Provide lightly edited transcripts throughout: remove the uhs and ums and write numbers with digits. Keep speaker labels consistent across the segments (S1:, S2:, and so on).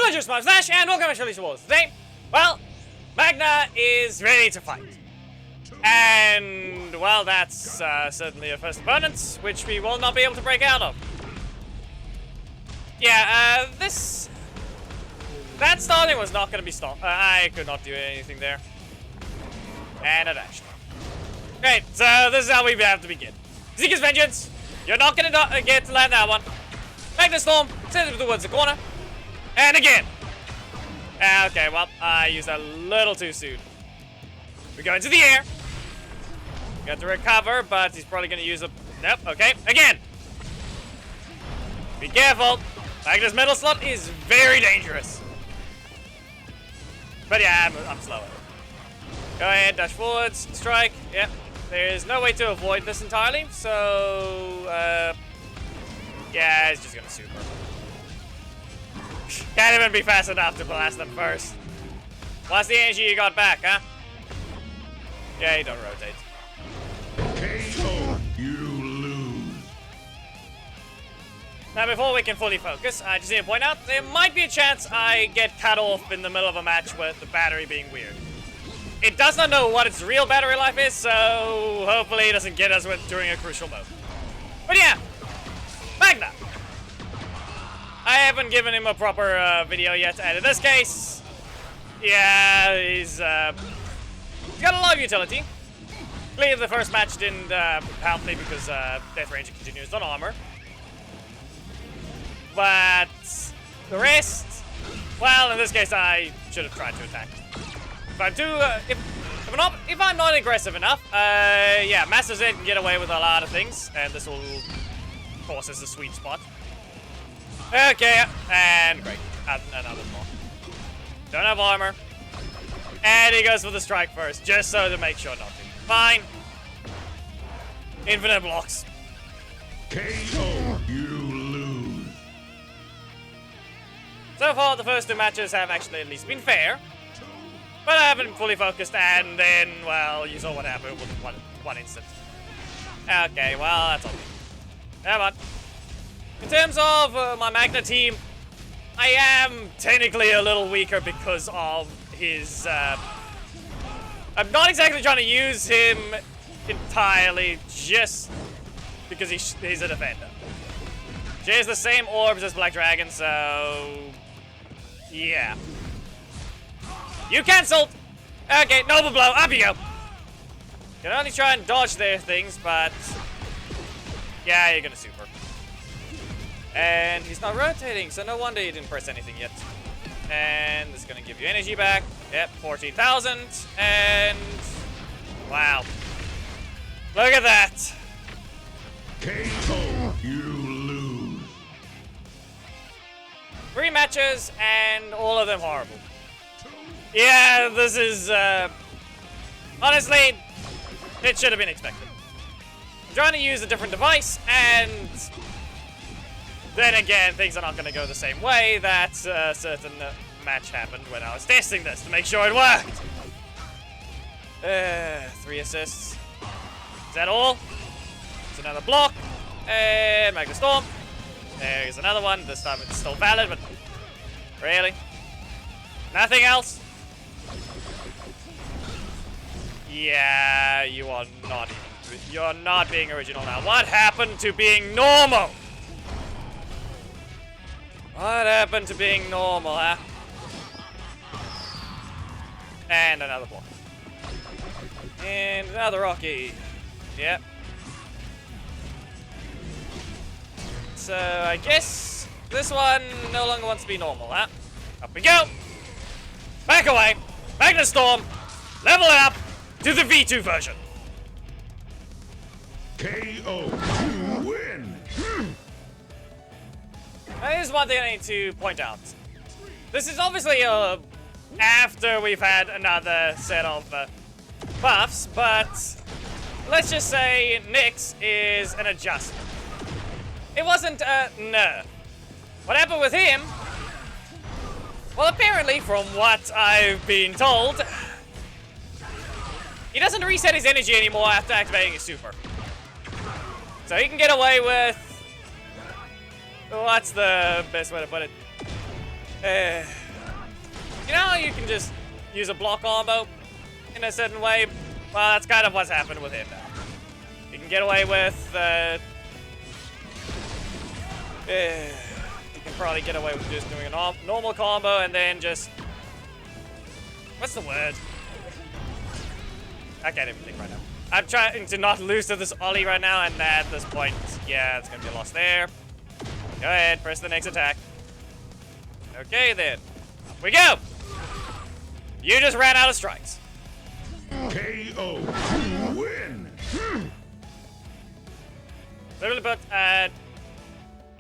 S1: Bonjour, Smart Slash, and welcome to Shirley's Wars. Today, well, Magna is ready to fight. And, well, that's certainly a first opponent, which we will not be able to break out of. Yeah, that starting was not going to be stopped. I could not do anything there. And it actually. Great, so this is how we have to begin. Zeke's Vengeance. You're not going to get to land that one. Magna Storm. Send it towards the corner. And again. Okay, well, I used that a little too soon. We go into the air. Got to recover, but he's probably going to use a... Nope, okay. Again. Be careful. Magna's middle slot is very dangerous. But yeah, I'm slower. Go ahead, dash forwards, strike. Yep. There's no way to avoid this entirely, so... yeah, it's just going to super. Can't even be fast enough to blast them first. What's the energy you got back, huh? Yeah, you don't rotate.
S2: KO, you lose.
S1: Now, before we can fully focus, I just need to point out, there might be a chance I get cut off in the middle of a match with the battery being weird. It does not know what its real battery life is, so hopefully it doesn't get us during a crucial mode. But yeah, Magna. I haven't given him a proper video yet, and in this case, yeah, he's got a lot of utility. Clearly, the first match didn't help me because Death Ranger continues on armor. But the rest, well, in this case, I should have tried to attack. If I'm too, if I'm not aggressive enough, yeah, Master Z can get away with a lot of things, and this will force us a sweet spot. Okay, and great. Another block. Don't have armor. And he goes for the strike first, just so to make sure not to. Fine. Infinite blocks.
S2: KO, you lose.
S1: So far, the first two matches have actually at least been fair. But I haven't fully focused, and then, well, you saw what happened with one instant. Okay, well, that's all. Come on. In terms of my Magna team, I am technically a little weaker because of his... I'm not exactly trying to use him entirely just because he's a defender. She has the same orbs as Black Dragon, so... yeah. You cancelled! Okay, Noble Blow, up you go! Can only try and dodge their things, but... yeah, you're gonna super. And he's not rotating, so no wonder he didn't press anything yet. And this is gonna give you energy back. Yep, 14,000. And... wow. Look at that!
S2: KO, you lose.
S1: 3 matches, and all of them horrible. Yeah, this is, honestly, it should have been expected. I'm trying to use a different device, and then again, things are not going to go the same way. That certain match happened when I was testing this to make sure it worked. 3 assists. Is that all? It's another block. And Magna Storm. There's another one. This time it's still valid, but really? Nothing else? Yeah, you're not being original now. What happened to being normal? What happened to being normal, huh? And another block. And another Rocky. Yep. So I guess this one no longer wants to be normal, huh? Up we go. Back away. Magna Storm. Level it up to the V2 version.
S2: KO, you win.
S1: Now, here's one thing I need to point out. This is obviously after we've had another set of buffs, but let's just say Nyx is an adjustment. It wasn't a nerf. What happened with him? Well, apparently, from what I've been told, he doesn't reset his energy anymore after activating his super. So he can get away with... what's the best way to put it? You know, you can just use a block combo in a certain way. Well, that's kind of what's happened with him now. You can get away with, you can probably get away with just doing a normal combo and then just, what's the word? I can't even think right now. I'm trying to not lose to this Ollie right now, and at this point, yeah, it's gonna be a loss there. Go ahead, press the next attack. Okay, then. Up we go! You just ran out of strikes.
S2: KO. Win.
S1: Literally, but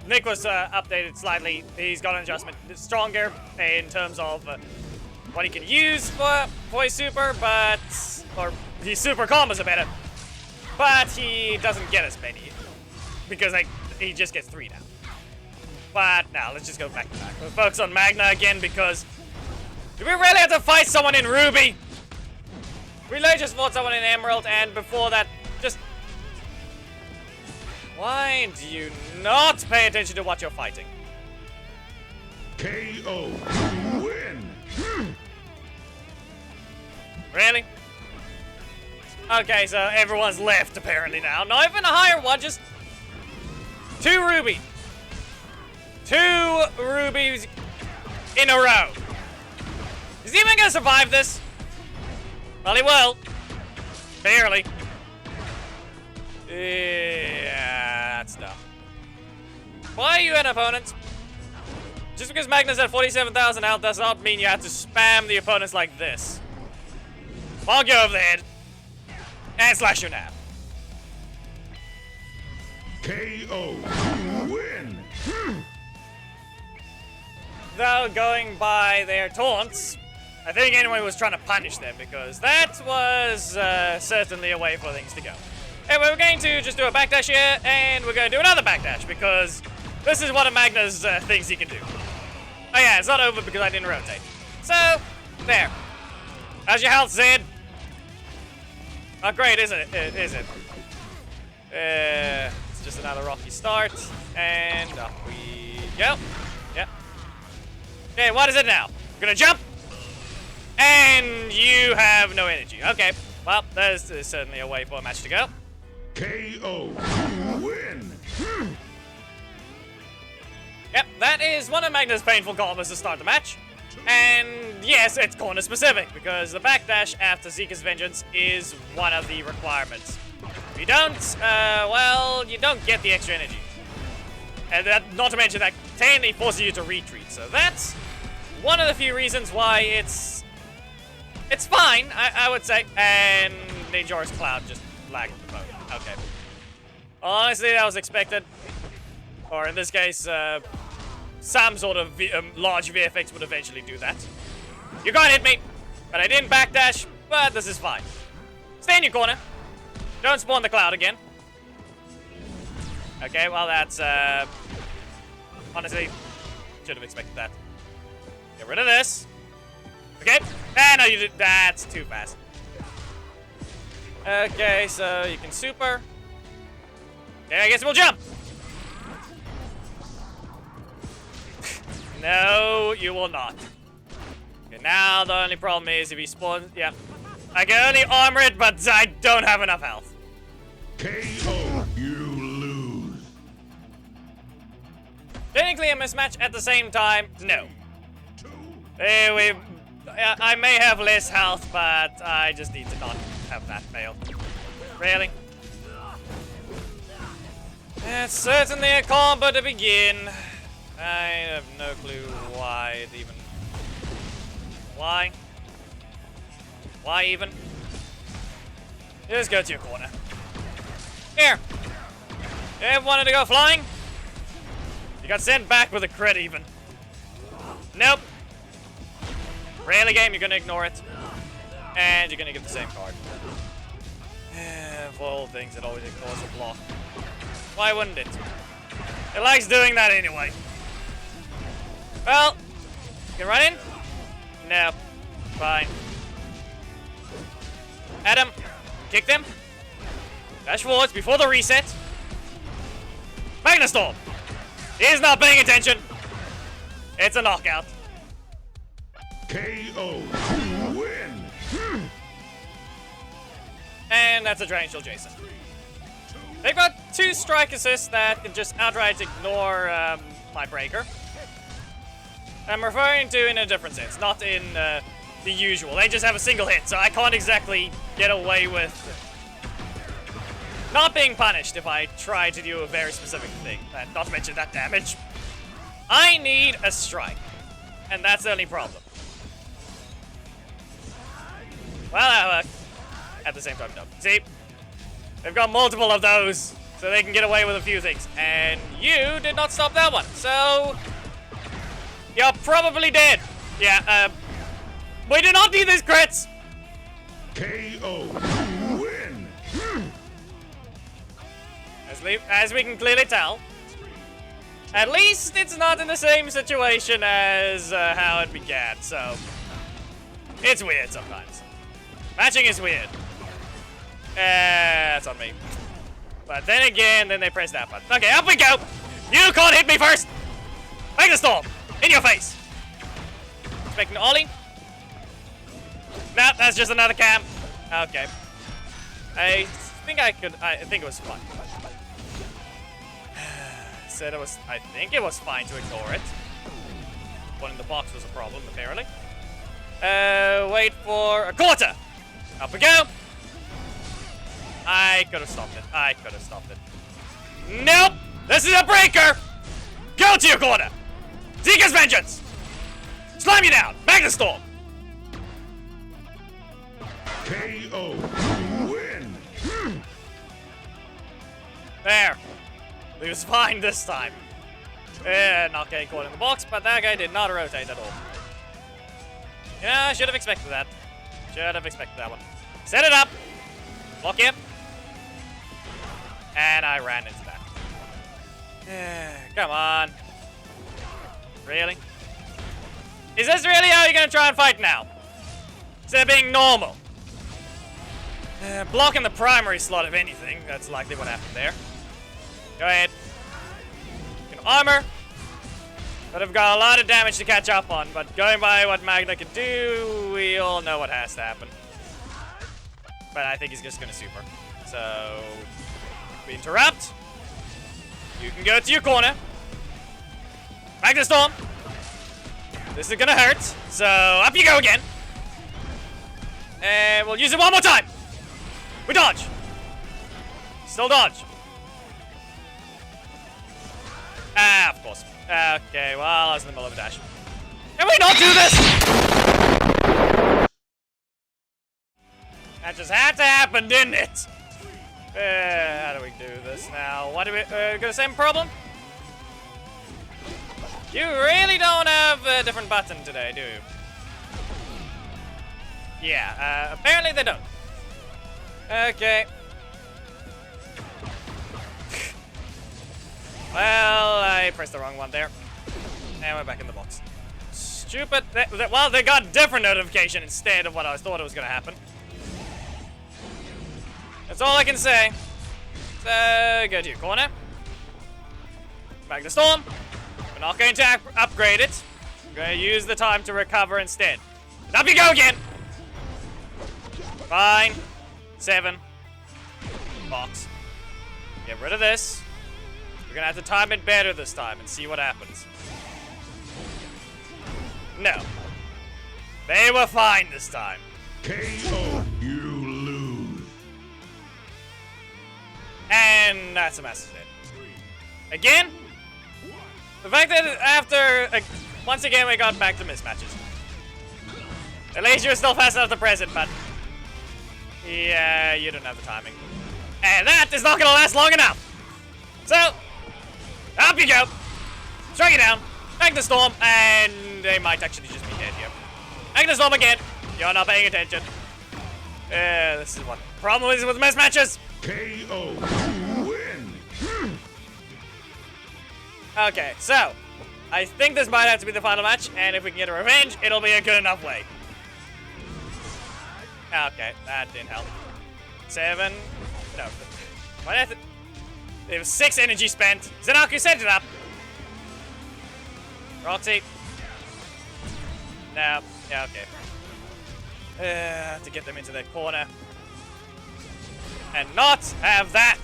S1: Nick was updated slightly. He's got an adjustment. It's stronger in terms of what he can use for his super, but... or his super combos are better. But he doesn't get as many. Because like, he just gets 3 now. But now, let's just go back to back. We'll focus on Magna again because... do we really have to fight someone in Ruby? We literally just fought someone in Emerald, and before that, just... why do you not pay attention to what you're fighting?
S2: KO. Win.
S1: Really? Okay, so everyone's left apparently now. Not even a higher one, just 2 Ruby. 2 Rubies in a row. Is he even gonna survive this? Well, he will. Barely. Yeah, that's dumb. Why are you an opponent? Just because Magna's at 47,000 health does not mean you have to spam the opponents like this. I'll go over the head. And slash you now.
S2: KO. Win.
S1: Though, going by their taunts, I think anyone was trying to punish them because that was certainly a way for things to go. Anyway, we're going to just do a backdash here, and we're going to do another backdash because this is one of Magna's things he can do. Oh yeah, it's not over because I didn't rotate. So, there. How's your health, Zed? Not great, is it? Is it? It's just another rocky start, and up we go. Yep. Okay, what is it now? We're gonna jump, and you have no energy. Okay, well, there's certainly a way for a match to go.
S2: KO. Win.
S1: Yep, that is one of Magna's painful combos to start the match. And yes, it's corner specific, because the backdash after Zika's Vengeance is one of the requirements. If you don't, well, you don't get the extra energy. And that, not to mention that technically forces you to retreat, so that's one of the few reasons why it's fine, I would say. And Ninja's Cloud just lagged the boat. Okay. Honestly, that was expected. Or in this case, some sort of large VFX would eventually do that. You can't hit me, but I didn't backdash, but this is fine. Stay in your corner. Don't spawn the cloud again. Okay, well that's, honestly, should have expected that. Get rid of this. Okay, no, you did, that's too fast. Okay, so you can super. Okay, I guess we'll jump. No, you will not. Okay, now the only problem is if he spawns, yeah. I can only armor it, but I don't have enough health.
S2: KO. You lose.
S1: Technically a mismatch at the same time, no. I may have less health, but I just need to not have that fail. Really? It's certainly a combo to begin. I have no clue why it even... Why? Why even? Just go to your corner. Here! You ever wanted to go flying? You got sent back with a crit even. Nope. Really, game, you're gonna ignore it. And you're gonna get the same card. For all things, it always ignores a block. Why wouldn't it? It likes doing that anyway. Well, you can run in? No. Fine. Adam, kick them. Dash forwards before the reset. Magna Storm. He's not paying attention. It's a knockout.
S2: KO. Win.
S1: And that's a Drain Shield Jason. They've got 2 strike assists that can just outright ignore my breaker. I'm referring to in a different sense, not in the usual. They just have a single hit, so I can't exactly get away with not being punished if I try to do a very specific thing. Not to mention that damage. I need a strike, and that's the only problem. Well, at the same time, no. See? They've got multiple of those, so they can get away with a few things. And you did not stop that one, so you're probably dead. Yeah, we do not need these crits.
S2: KO. Win.
S1: As we can clearly tell, at least it's not in the same situation as how it began, so it's weird sometimes. Matching is weird. That's on me. But then again, then they press that button. Okay, up we go! You can't hit me first! Make the storm! In your face! Expecting an ollie? Nah, that's just another cam. Okay. I think it was fine. Said it was, I think it was fine to ignore it. One in the box was a problem, apparently. Wait for a quarter! Up we go! I could have stopped it. Nope! This is a breaker! Go to your corner! Zika's Vengeance! Slam you down! Magna Storm!
S2: KO. Win.
S1: There. He was fine this time. Not getting caught in the box, but that guy did not rotate at all. Yeah, I should have expected that. Should have expected that one. Set it up! Block him. And I ran into that. Come on. Really? Is this really how you're gonna try and fight now? Instead of being normal? Blocking the primary slot, if anything. That's likely what happened there. Go ahead. You can armor. But I've got a lot of damage to catch up on. But going by what Magna can do, we all know what has to happen. But I think he's just gonna super. So we interrupt. You can go to your corner. Magna Storm. This is gonna hurt. So up you go again. And we'll use it one more time. We dodge. Still dodge. Ah, of course. Okay, well, I was in the middle of a dash. Can we not do this? That just had to happen, didn't it? How do we do this now? What do we got the same problem? You really don't have a different button today, do you? Yeah, apparently they don't. Okay. Well, I pressed the wrong one there. And we're back in the box. Stupid. Well, they got a different notification instead of what I thought it was going to happen. That's all I can say. So, go to your corner. Magna Storm. We're not going to upgrade it. We're going to use the time to recover instead. And up you go again! Fine. 7. Box. Get rid of this. We're going to have to time it better this time and see what happens. No. They were fine this time.
S2: KO. You lose.
S1: And that's a massive hit. Again? The fact that after... once again, we got back to mismatches. At least you're still fast enough to press it, but... yeah, you don't have the timing. And that is not going to last long enough. So, up you go. Strike it down. Magna Storm, and they might actually just be dead here. Magna Storm again. You're not paying attention. This is what the problem is with mismatches.
S2: KO. Win.
S1: Okay, so I think this might have to be the final match, and if we can get a revenge, it'll be a good enough way. Okay, that didn't help. 7. No. What? There was 6 energy spent. Zanaku set it up. Roxy. No. Yeah, okay. To get them into their corner. And not have that!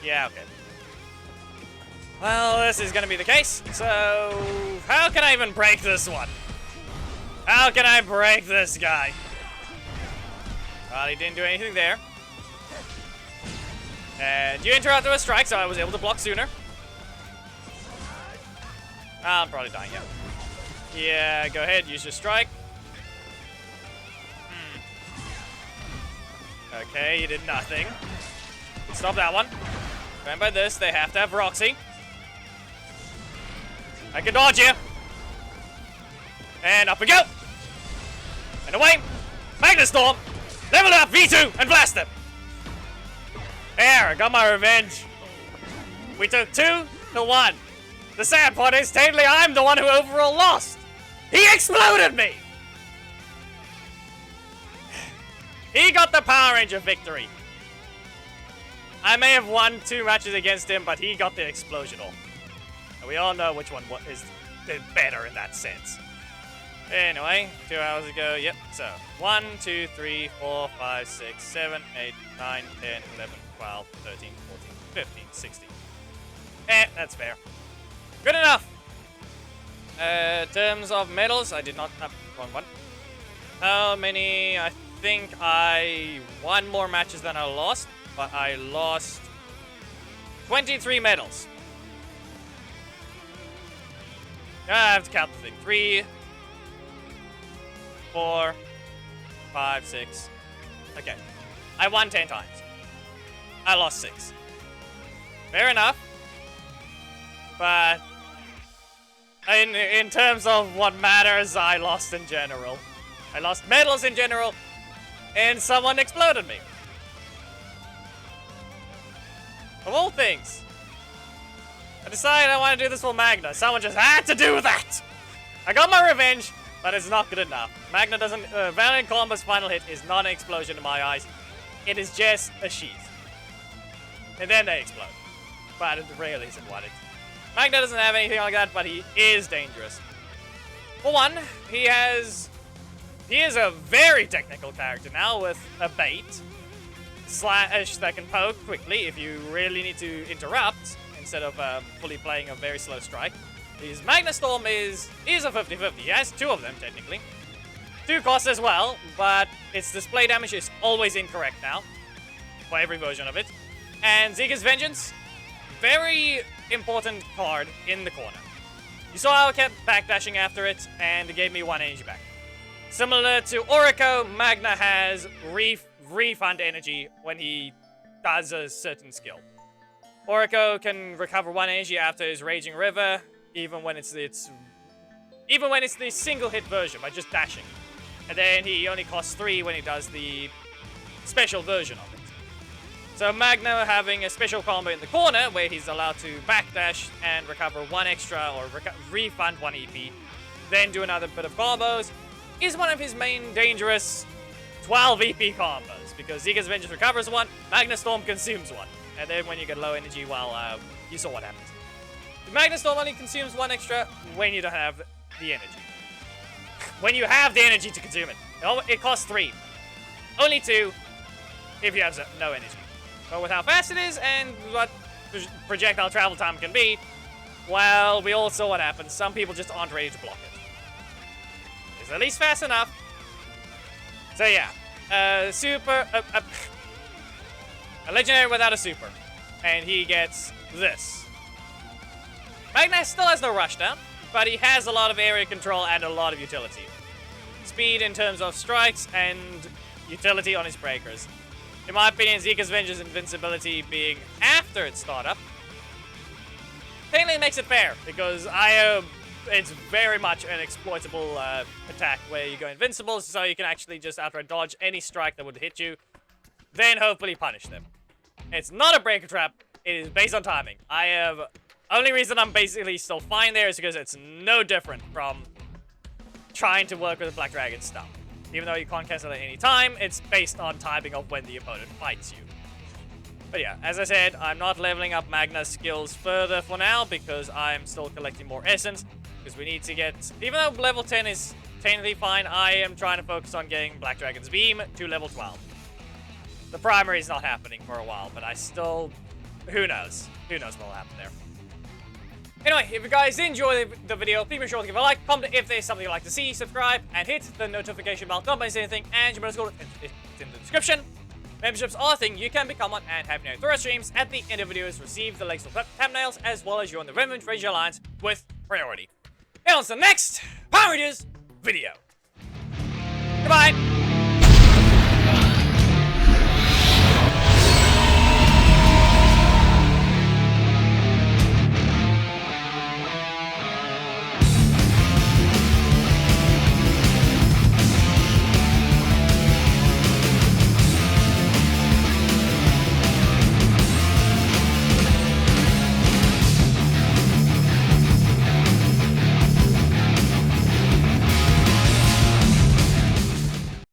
S1: Yeah, okay. Well, this is gonna be the case. So, how can I even break this one? How can I break this guy? Well, he didn't do anything there. And you interrupted a strike, so I was able to block sooner. I'm probably dying, yeah. Yeah, go ahead, use your strike. Okay, you did nothing. Stop that one. Remember this, they have to have Roxy. I can dodge you. And up we go. And away. Magna Storm. Level up V2 and blast them. There, I got my revenge. We took 2-1. The sad part is, technically, I'm the one who overall lost. He exploded me. He got the Power Ranger victory. I may have won 2 matches against him, but he got the explosional. And we all know which one is better in that sense. Anyway, 2 hours ago, yep, so 1, 2, 3, 4, 5, 6, 7, 8, 9, 10, 11, 12, 13, 14, 15, 16. That's fair. Good enough! In terms of medals, I did not have one. How many? I think I won more matches than I lost, but I lost 23 medals. I have to count the thing. 3, 4, 5, 6. Okay. I won 10 times. I lost 6. Fair enough. But in terms of what matters, I lost in general. I lost medals in general, and someone exploded me. Of all things. I decided I want to do this for Magna. Someone just had to do that! I got my revenge, but it's not good enough. Magna doesn't... Valiant Columbus' final hit is not an explosion in my eyes. It is just a sheath. And then they explode. But it really isn't what it... Magna doesn't have anything like that, but he is dangerous. For one, he is a very technical character now with a bait slash that can poke quickly if you really need to interrupt instead of fully playing a very slow strike. His Magna Storm is a 50-50. He has 2 of them technically. 2 costs as well, but its display damage is always incorrect now for every version of it. And Zika's Vengeance, very important card in the corner. You saw how I kept backdashing after it, and it gave me 1 energy back. Similar to Orico, Magna has refund energy when he does a certain skill. Orico can recover 1 energy after his Raging River, even when it's the single hit version by just dashing. And then he only costs 3 when he does the special version of it. So Magna having a special combo in the corner where he's allowed to backdash and recover 1 extra or refund 1 EP, then do another bit of combos, is one of his main dangerous 12 EP combos, because Zika's Vengeance recovers 1, Magna Storm consumes 1, and then when you get low energy, well, you saw what happens. The Magna Storm only consumes 1 extra when you don't have the energy. When you have the energy to consume it. It costs 3. Only 2 if you have no energy. But with how fast it is and what projectile travel time can be, well, we all saw what happens. Some people just aren't ready to block it. It's at least fast enough. So yeah, a legendary without a super, and he gets this. Magna still has no rushdown, but he has a lot of area control and a lot of utility. Speed in terms of strikes and utility on his breakers. In my opinion, Zika's Vengeance invincibility being after its startup technically makes it fair, because it's very much an exploitable attack where you go invincible, so you can actually just outright dodge any strike that would hit you, then hopefully punish them. It's not a breaker trap, it is based on timing. Only reason I'm basically still fine there is because it's no different from trying to work with the Black Dragon stuff. Even though you can't cancel it at any time, it's based on timing of when the opponent fights you. But yeah, as I said, I'm not leveling up Magna's skills further for now because I'm still collecting more essence. Because we need to get... Even though level 10 is technically fine, I am trying to focus on getting Black Dragon's Beam to level 12. The primary is not happening for a while, but I still... Who knows? Who knows what will happen there. Anyway, if you guys enjoyed the video, please be sure to give a like, comment if there's something you'd like to see, subscribe, and hit the notification bell. Don't miss anything, and your bonus code is in the description. Memberships are a thing you can become one and have through our streams. At the end of videos, receive the links to thumbnails, as well as join the Remnant Ranger Alliance with priority. And on to the next Power Rangers video. Goodbye!